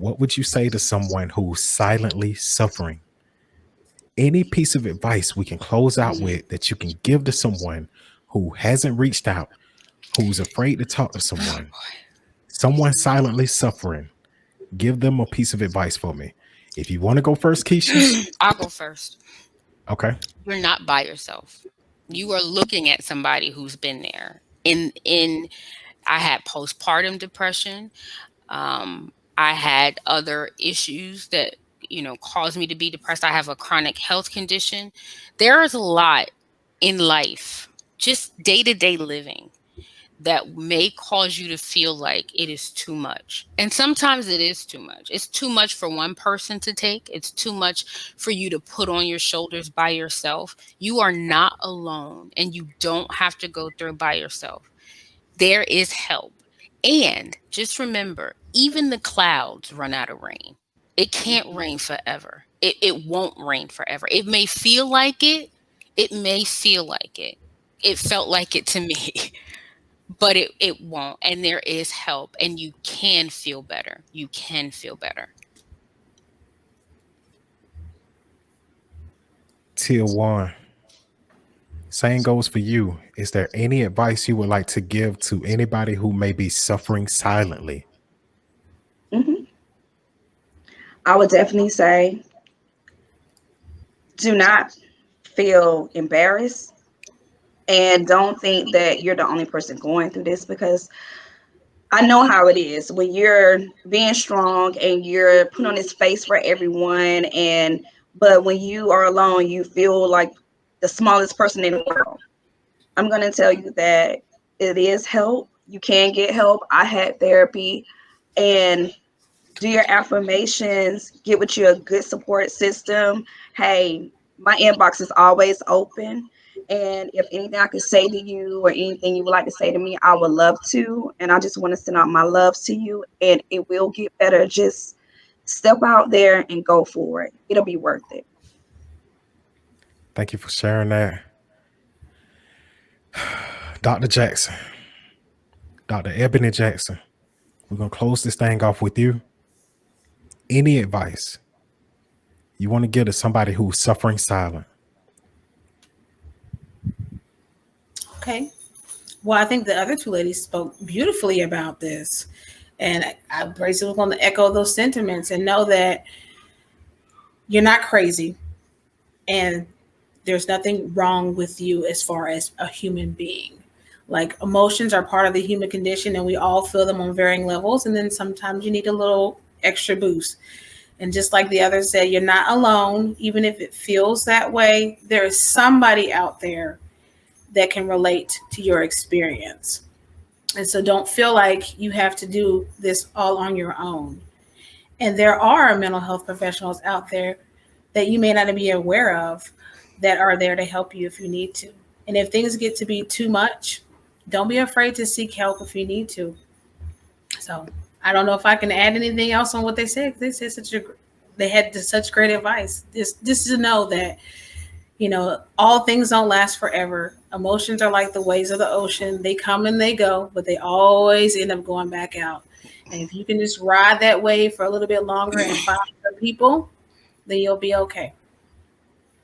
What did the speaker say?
what would you say to someone who's silently suffering? Any piece of advice we can close out with that you can give to someone who hasn't reached out, who's afraid to talk to someone silently suffering, give them a piece of advice for me. If you want to go first, Keisha. I'll go first. Okay. You're not by yourself. You are looking at somebody who's been there. In I had postpartum depression. I had other issues that, caused me to be depressed. I have a chronic health condition. There is a lot in life, just day to day living, that may cause you to feel like it is too much. And sometimes it is too much. It's too much for one person to take. It's too much for you to put on your shoulders by yourself. You are not alone, and you don't have to go through it by yourself. There is help. And just remember, even the clouds run out of rain. It can't rain forever. It won't rain forever. It may feel like it. It may feel like it. It felt like it to me. But it won't. And there is help, and you can feel better. You can feel better. Tier one. Same goes for you. Is there any advice you would like to give to anybody who may be suffering silently? Hmm. I would definitely say do not feel embarrassed and don't think that you're the only person going through this, because I know how it is when you're being strong and you're putting on this face for everyone, and but when you are alone, you feel like the smallest person in the world. I'm going to tell you that it is help. You can get help. I had therapy, and do your affirmations, get with you a good support system. Hey, my inbox is always open. And if anything I could say to you or anything you would like to say to me, I would love to. And I just want to send out my love to you, and it will get better. Just step out there and go for it. It'll be worth it. Thank you for sharing that. Dr. Jackson, Dr. Ebony Jackson, we're going to close this thing off with you. Any advice you want to give to somebody who's suffering silent? Okay. Well, I think the other two ladies spoke beautifully about this. And I basically want to echo those sentiments and know that you're not crazy and there's nothing wrong with you as far as a human being. Like, emotions are part of the human condition and we all feel them on varying levels. And then sometimes you need a little extra boost. And just like the others said, you're not alone. Even if it feels that way, there is somebody out there that can relate to your experience. And so don't feel like you have to do this all on your own. And there are mental health professionals out there that you may not be aware of that are there to help you if you need to. And if things get to be too much, don't be afraid to seek help if you need to. So I don't know if I can add anything else on what they said. They said they had such great advice. Just to know that, all things don't last forever. Emotions are like the waves of the ocean. They come and they go, but they always end up going back out. And if you can just ride that wave for a little bit longer and find other people, then you'll be okay.